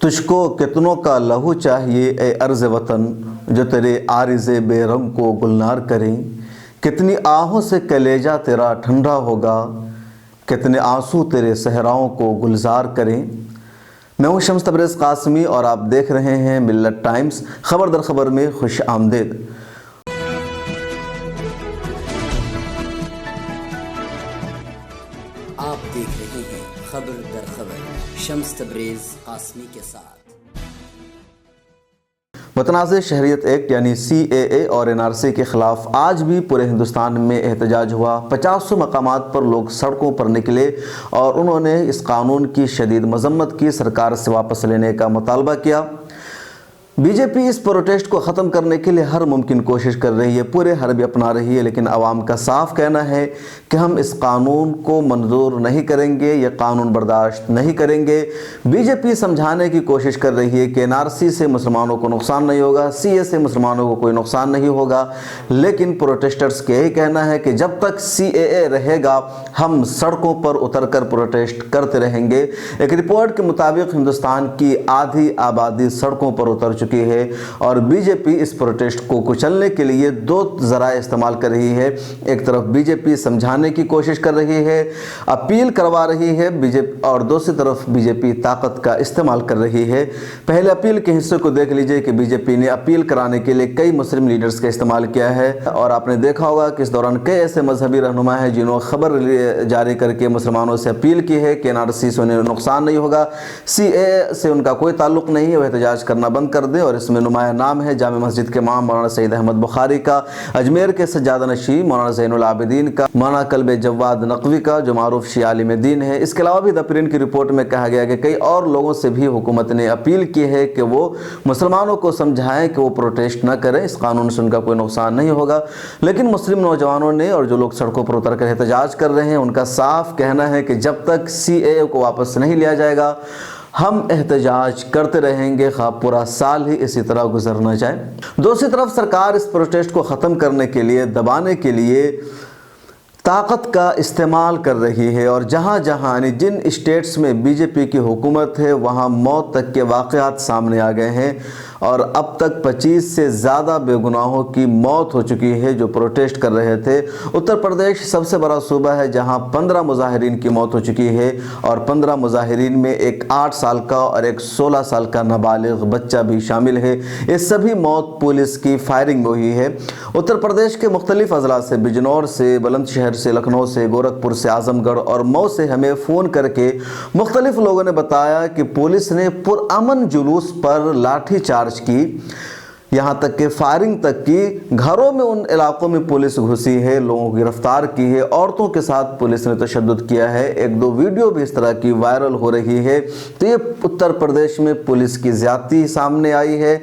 تجھ کو کتنوں کا لہو چاہیے اے ارض وطن، جو تیرے عارض بے رنگ کو گلنار کریں۔ کتنی آہوں سے کلیجہ تیرا ٹھنڈا ہوگا، کتنے آنسو تیرے صحراؤں کو گلزار کریں۔ میں ہوں شمس تبریز قاسمی اور آپ دیکھ رہے ہیں ملت ٹائمز۔ خبر در خبر میں خوش آمدید۔ آپ دیکھ رہے ہیں خبر در خبر شمس تبریز قاسمی کے ساتھ۔ متنازع شہریت ایکٹ یعنی CAA اور NRC کے خلاف آج بھی پورے ہندوستان میں احتجاج ہوا۔ 500 مقامات پر لوگ سڑکوں پر نکلے اور انہوں نے اس قانون کی شدید مذمت کی، سرکار سے واپس لینے کا مطالبہ کیا۔ بی جے پی اس پروٹیسٹ کو ختم کرنے کے لیے ہر ممکن کوشش کر رہی ہے، پورے حربے اپنا رہی ہے، لیکن عوام کا صاف کہنا ہے کہ ہم اس قانون کو منظور نہیں کریں گے، یہ قانون برداشت نہیں کریں گے۔ بی جے پی سمجھانے کی کوشش کر رہی ہے کہ NRC سے مسلمانوں کو نقصان نہیں ہوگا، CAA سے مسلمانوں کو کوئی نقصان نہیں ہوگا، لیکن پروٹیسٹرز کے یہی کہنا ہے کہ جب تک CAA رہے گا ہم سڑکوں پر اتر کر پروٹیسٹ کرتے رہیں گے۔ ایک رپورٹ کے مطابق ہندوستان کی آدھی آبادی سڑکوں پر اتر چکی ہے اور بی جے پی اس پروٹیسٹ کو کچلنے کے لیے دو ذرائع استعمال کر رہی ہے۔ ایک طرف بی جے پی سمجھانے کی کوشش کر رہی ہے، اپیل کروا رہی ہے اور دوسری طرف بی جے پی طاقت کا استعمال کر رہی ہے۔ پہلے اپیل کے حصے کو دیکھ لیجئے کہ بی جے پی نے اپیل کرانے کے لیے کئی مسلم لیڈرز کا استعمال کیا ہے، اور آپ نے دیکھا ہوگا کہ اس دوران کئی ایسے مذہبی رہنما ہیں جنہوں نے خبر جاری کر کے مسلمانوں سے اپیل کی ہے کہ NRC سے انہیں نقصان نہیں ہوگا، CAA سے ان کا کوئی تعلق نہیں ہے، وہ احتجاج کرنا بند کر دیں۔ اور اس میں نمایاں نام ہے جامع مسجد کے امام مولانا سید احمد بخاری کا، اجمیر کے سجادہ نشین مولانا زین العابدین کا، مولانا کلب جواد نقوی کا جو معروف شیعہ عالم دین ہے۔ اس کے علاوہ بھی دپرین کی رپورٹ میں کہا گیا کہ کئی اور لوگوں سے بھی حکومت نے اپیل کی ہے کہ وہ مسلمانوں کو سمجھائیں کہ وہ پروٹیسٹ نہ کریں، اس قانون سے ان کا کوئی نقصان نہیں ہوگا۔ لیکن مسلم نوجوانوں نے اور جو لوگ سڑکوں پر اتر کر احتجاج کر رہے ہیں ان کا صاف کہنا ہے کہ جب تک CAA کو واپس نہیں لیا جائے گا ہم احتجاج کرتے رہیں گے، خواہ پورا سال ہی اسی طرح گزرنا چاہے۔ دوسری طرف سرکار اس پروٹیسٹ کو ختم کرنے کے لیے، دبانے کے لیے طاقت کا استعمال کر رہی ہے، اور جہاں یعنی جن اسٹیٹس میں بی جے پی کی حکومت ہے وہاں موت تک کے واقعات سامنے آ گئے ہیں، اور اب تک 25 سے زیادہ بے گناہوں کی موت ہو چکی ہے جو پروٹیسٹ کر رہے تھے۔ اتر پردیش سب سے بڑا صوبہ ہے جہاں 15 مظاہرین کی موت ہو چکی ہے، اور 15 مظاہرین میں ایک 8 سال کا اور ایک 16 سال کا نابالغ بچہ بھی شامل ہے۔ یہ سبھی موت پولیس کی فائرنگ میں ہوئی ہے۔ اتر پردیش کے مختلف اضلاع سے، بجنور سے، بلند شہر سے، لکھنؤ سے، گورکھپور سے، اعظم گڑھ اور مئو سے ہمیں فون کر کے مختلف لوگوں نے بتایا کہ پولیس نے پرامن جلوس پر لاٹھی چارج کی، یہاں تک کہ فائرنگ تک کی، گھروں میں ان علاقوں میں پولیس گھسی ہے، لوگوں کو گرفتار کی ہے، عورتوں کے ساتھ پولیس نے تشدد کیا ہے۔ ایک دو ویڈیو بھی اس طرح کی وائرل ہو رہی ہے۔ تو یہ اتر پردیش میں پولیس کی زیادتی سامنے آئی ہے۔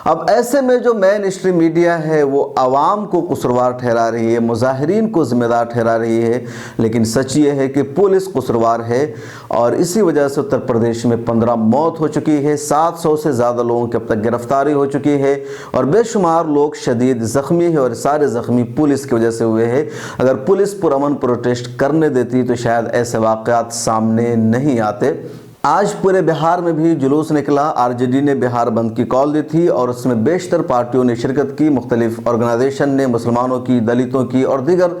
اب ایسے میں جو مین اسٹریم میڈیا ہے وہ عوام کو قصوروار ٹھہرا رہی ہے، مظاہرین کو ذمہ دار ٹھہرا رہی ہے، لیکن سچ یہ ہے کہ پولیس قصوروار ہے، اور اسی وجہ سے اتر پردیش میں 15 موت ہو چکی ہے، 700 سے زیادہ لوگوں کی اب تک گرفتاری ہو چکی ہے، اور بے شمار لوگ شدید زخمی ہیں، اور سارے زخمی پولیس کی وجہ سے ہوئے ہیں۔ اگر پولیس پرامن پروٹیسٹ کرنے دیتی تو شاید ایسے واقعات سامنے نہیں آتے۔ آج پورے بہار میں بھی جلوس نکلا۔ RJD نے بہار بند کی کال دی تھی اور اس میں بیشتر پارٹیوں نے شرکت کی۔ مختلف آرگنائزیشن نے مسلمانوں کی، دلتوں کی اور دیگر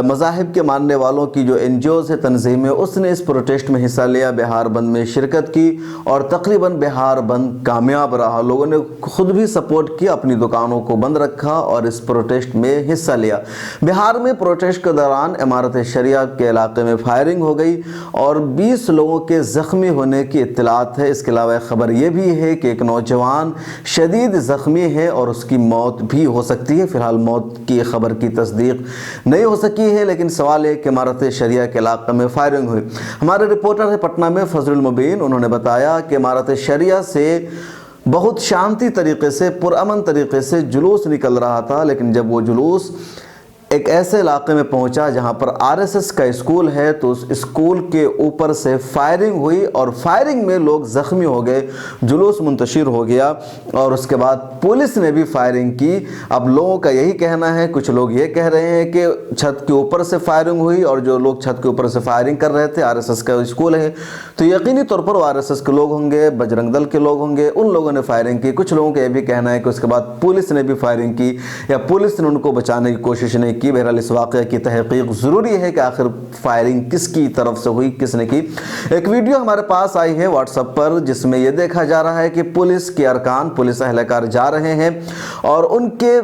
مذاہب کے ماننے والوں کی جو NGOs ہے، تنظیمیں، اس نے اس پروٹیسٹ میں حصہ لیا، بہار بند میں شرکت کی، اور تقریباً بہار بند کامیاب رہا۔ لوگوں نے خود بھی سپورٹ کیا، اپنی دکانوں کو بند رکھا اور اس پروٹیسٹ میں حصہ لیا۔ بہار میں پروٹیسٹ کے دوران عمارت شریعہ کے علاقے میں فائرنگ ہو گئی اور 20 لوگوں کے زخمی ہونے کی اطلاعات ہے۔ اس کے علاوہ خبر یہ بھی ہے کہ ایک نوجوان شدید زخمی ہے اور اس کی موت بھی ہو سکتی ہے۔ فی الحال موت کی خبر کی تصدیق نہیں ہو سکی ہے، لیکن سوال ہے کہ عمارت شریعہ کے علاقے میں فائرنگ ہوئی۔ ہمارے رپورٹر ہے پٹنہ میں فضل المبین، انہوں نے بتایا کہ عمارت شریعہ سے بہت شانتی طریقے سے، پرامن طریقے سے جلوس نکل رہا تھا، لیکن جب وہ جلوس ایک ایسے علاقے میں پہنچا جہاں پر RSS کا اسکول ہے، تو اس اسکول کے اوپر سے فائرنگ ہوئی اور فائرنگ میں لوگ زخمی ہو گئے، جلوس منتشر ہو گیا اور اس کے بعد پولیس نے بھی فائرنگ کی۔ اب لوگوں کا یہی کہنا ہے، کچھ لوگ یہ کہہ رہے ہیں کہ چھت کے اوپر سے فائرنگ ہوئی، اور جو لوگ چھت کے اوپر سے فائرنگ کر رہے تھے، RSS کا اسکول ہے تو یقینی طور پر وہ RSS کے لوگ ہوں گے، بجرنگ دل کے لوگ ہوں گے، ان لوگوں نے فائرنگ کی۔ کچھ لوگوں کا یہ بھی کہنا ہے کہ اس کے بعد پولیس نے بھی فائرنگ کی یا پولیس نے ان کو بچانے کی کوشش نہیں کی۔ بہرحال اس واقعے کی تحقیق ضروری ہے کہ آخر فائرنگ کس کی طرف سے ہوئی، کس نے کی۔ ایک ویڈیو ہمارے پاس آئی ہے واٹس ایپ پر، جس میں یہ دیکھا جا رہا ہے کہ پولیس کے ارکان، پولیس اہلکار جا رہے ہیں اور ان کے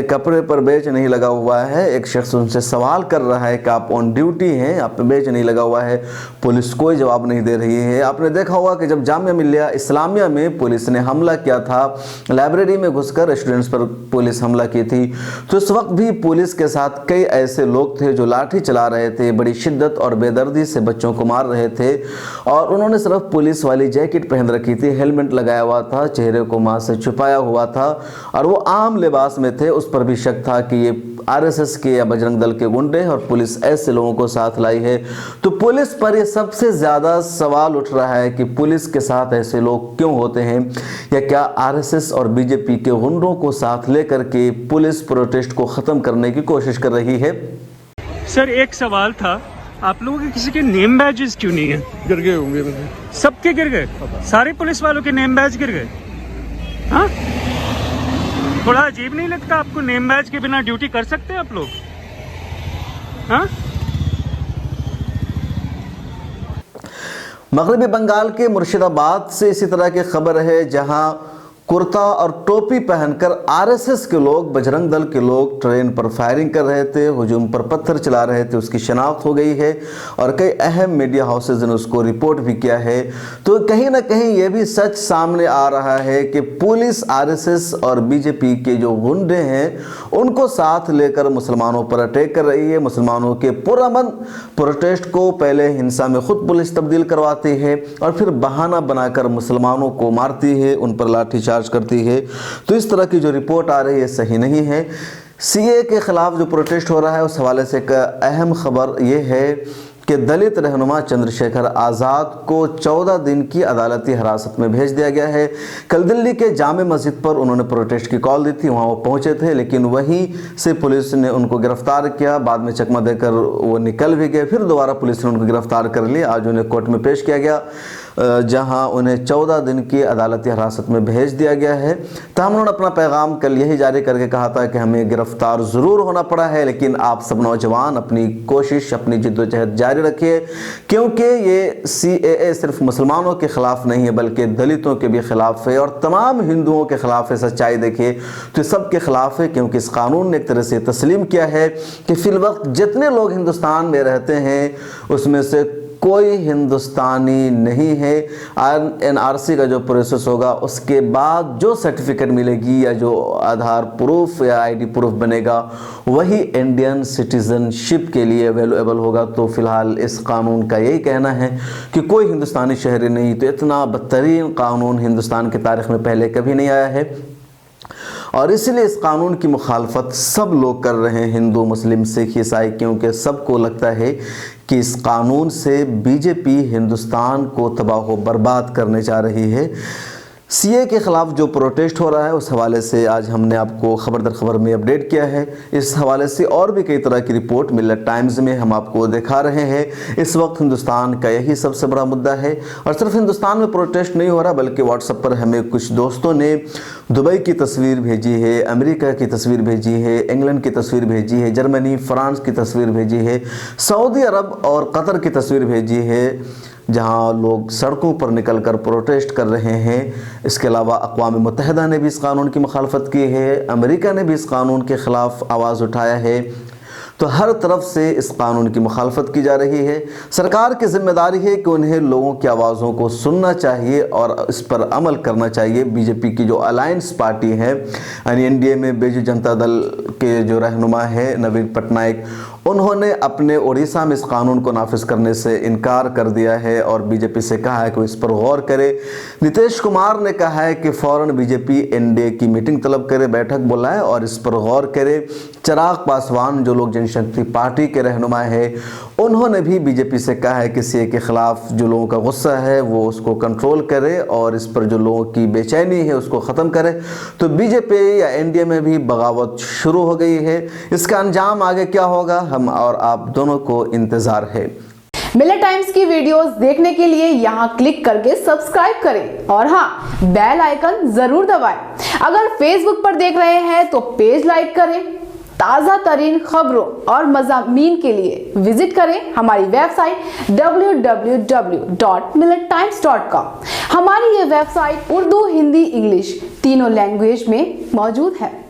کپڑے پر بیچ نہیں لگا ہوا ہے۔ ایک شخص ان سے سوال کر رہا ہے کہ آپ آن ڈیوٹی ہیں، آپ پہ بیچ نہیں لگا ہوا ہے، پولیس کوئی جواب نہیں دے رہی ہے۔ آپ نے دیکھا ہوگا کہ جب جامعہ ملیہ اسلامیہ میں پولیس نے حملہ کیا تھا، لائبریری میں گھس کر اسٹوڈنٹس پر پولیس حملہ کی تھی، تو اس وقت بھی پولیس کے ساتھ کئی ایسے لوگ تھے جو لاٹھی چلا رہے تھے، بڑی شدت اور بے دردی سے بچوں کو مار رہے تھے، اور انہوں نے صرف پولیس والی جیکٹ پہن رکھی تھی، ہیلمٹ لگایا ہوا تھا، چہرے کو ماسک سے چھپایا ہوا تھا اور وہ عام لباس میں تھے۔ اس پر بھی شک تھا کہ یہ RSS کے یا بجرنگ دل کے گنڈے ہیں اور پولیس ایسے لوگوں کو ساتھ لائی ہے۔ تو پولیس پر یہ سب سے زیادہ سوال اٹھ رہا ہے کہ پولیس کے ساتھ ایسے لوگ کیوں ہوتے ہیں، یا کیا RSS اور BJP کے گنڈوں کو ساتھ لے کر کے پولیس پروٹیسٹ کو ختم کرنے کی کوشش کر رہی ہے۔ سر ایک سوال تھا، آپ لوگوں کے کسی کے نیم بیجز کیوں نہیں ہیں؟ گر گئے ہوں گے، سب کے گر گئے، سارے پولیس والوں کے نیم بیج گر گئے؟ ہاں، تھوڑا عجیب نہیں لگتا آپ کو؟ نیم بیج کے بنا ڈیوٹی کر سکتے ہیں آپ لوگ؟ ہاں، مغربی بنگال کے مرشد آباد سے اسی طرح کی خبر ہے، جہاں کرتا اور ٹوپی پہن کر RSS کے لوگ، بجرنگ دل کے لوگ ٹرین پر فائرنگ کر رہے تھے، ہجوم پر پتھر چلا رہے تھے۔ اس کی شناخت ہو گئی ہے اور کئی اہم میڈیا ہاؤسز نے اس کو رپورٹ بھی کیا ہے۔ تو کہیں نہ کہیں یہ بھی سچ سامنے آ رہا ہے کہ پولیس RSS اور BJP کے جو گنڈے ہیں ان کو ساتھ لے کر مسلمانوں پر اٹیک کر رہی ہے۔ مسلمانوں کے پرامن پروٹیسٹ کو پہلے ہنسا میں خود پولیس تبدیل کرواتی ہے اور پھر بہانہ بنا کر مسلمانوں کو مارتی ہے، ان پر لاٹھی چارج کرتی ہے۔ تو اس طرح کی جو رپورٹ آ رہی ہے صحیح نہیں ہے۔ CAA کے خلاف جو پروٹیسٹ ہو رہا ہے اس حوالے سے ایک اہم خبر یہ ہے کہ دلت رہنما چندر شیکھر آزاد کو 14 دن کی عدالتی حراست میں بھیج دیا گیا ہے۔ کل دلی کے جامع مسجد پر انہوں نے پروٹیسٹ کی کال دی تھی، وہاں وہ پہنچے تھے، لیکن وہیں سے پولیس نے ان کو گرفتار کیا، بعد میں چکمہ دے کر وہ نکل بھی گئے، پھر دوبارہ پولیس نے ان کو گرفتار کر لیا۔ آج انہیں کورٹ میں پیش کیا گیا، جہاں انہیں 14 دن کی عدالتی حراست میں بھیج دیا گیا ہے۔ تاہم انہوں نے اپنا پیغام کل یہی جاری کر کے کہا تھا کہ ہمیں گرفتار ضرور ہونا پڑا ہے، لیکن آپ سب نوجوان اپنی کوشش، اپنی جد و جہد جاری رکھیے، کیونکہ یہ CAA صرف مسلمانوں کے خلاف نہیں ہے بلکہ دلتوں کے بھی خلاف ہے اور تمام ہندوؤں کے خلاف ہے۔ سچائی دیکھیے تو سب کے خلاف ہے، کیونکہ اس قانون نے ایک طرح سے تسلیم کیا ہے کہ فی الوقت جتنے لوگ ہندوستان میں رہتے ہیں اس میں سے کوئی ہندوستانی نہیں ہے۔ NRC کا جو پروسیس ہوگا اس کے بعد جو سرٹیفکیٹ ملے گی یا جو آدھار پروف یا ID پروف بنے گا وہی انڈین سٹیزن شپ کے لیے اویلیبل ہوگا۔ تو فی الحال اس قانون کا یہی کہنا ہے کہ کوئی ہندوستانی شہری نہیں۔ تو اتنا بدترین قانون ہندوستان کی تاریخ میں پہلے کبھی نہیں آیا ہے، اور اس لیے اس قانون کی مخالفت سب لوگ کر رہے ہیں، ہندو، مسلم، سکھ، عیسائی، کیونکہ سب کو لگتا ہے کہ اس قانون سے BJP ہندوستان کو تباہ و برباد کرنے جا رہی ہے۔ CAA کے خلاف جو پروٹیسٹ ہو رہا ہے اس حوالے سے آج ہم نے آپ کو خبر در خبر میں اپڈیٹ کیا ہے۔ اس حوالے سے اور بھی کئی طرح کی رپورٹ ملت ٹائمز میں ہم آپ کو دکھا رہے ہیں۔ اس وقت ہندوستان کا یہی سب سے بڑا مدعا ہے، اور صرف ہندوستان میں پروٹیسٹ نہیں ہو رہا بلکہ واٹس ایپ پر ہمیں کچھ دوستوں نے دبئی کی تصویر بھیجی ہے، امریکہ کی تصویر بھیجی ہے، انگلینڈ کی تصویر بھیجی ہے، جرمنی، فرانس کی تصویر بھیجی ہے، سعودی عرب اور قطر کی تصویر بھیجی ہے، جہاں لوگ سڑکوں پر نکل کر پروٹیسٹ کر رہے ہیں۔ اس کے علاوہ اقوام متحدہ نے بھی اس قانون کی مخالفت کی ہے، امریکہ نے بھی اس قانون کے خلاف آواز اٹھایا ہے۔ تو ہر طرف سے اس قانون کی مخالفت کی جا رہی ہے۔ سرکار کی ذمہ داری ہے کہ انہیں لوگوں کی آوازوں کو سننا چاہیے اور اس پر عمل کرنا چاہیے۔ BJP کی جو الائنس پارٹی ہے، یعنی NDA میں بیجو جنتا دل کے جو رہنما ہے نوین پٹنائک، انہوں نے اپنے اڑیسہ میں اس قانون کو نافذ کرنے سے انکار کر دیا ہے اور بی جے پی سے کہا ہے کہ وہ اس پر غور کرے۔ نتیش کمار نے کہا ہے کہ فوراً بی جے پی NDA کی میٹنگ طلب کرے، بیٹھک بلائے اور اس پر غور کرے۔ چراغ پاسوان جو لوک جن شکتی پارٹی کے رہنما ہے، انہوں نے بھی بی جے پی سے کہا ہے کہ CAA کے خلاف جو لوگوں کا غصہ ہے وہ اس کو کنٹرول کرے اور اس پر جو لوگوں کی بے چینی ہے اس کو ختم کرے۔ تو بی جے پی یا NDA میں بھی بغاوت شروع ہو گئی ہے۔ اس کا انجام آگے کیا ہوگا، ہم اور آپ دونوں کو انتظار ہے۔ ملت ٹائمز کی ویڈیوز دیکھنے کے لیے یہاں کلک کر کے سبسکرائب کریں اور ہاں بیل آئیکن ضرور دبائیں۔ اگر فیس بک پر دیکھ رہے ہیں تو پیج لائک کریں۔ تازہ ترین خبروں اور مضامین کے لیے وزٹ کریں ہماری ویب سائٹ www.millettimes.com۔ ہماری یہ website Urdu, Hindi, English تینوں لینگویج میں موجود ہے۔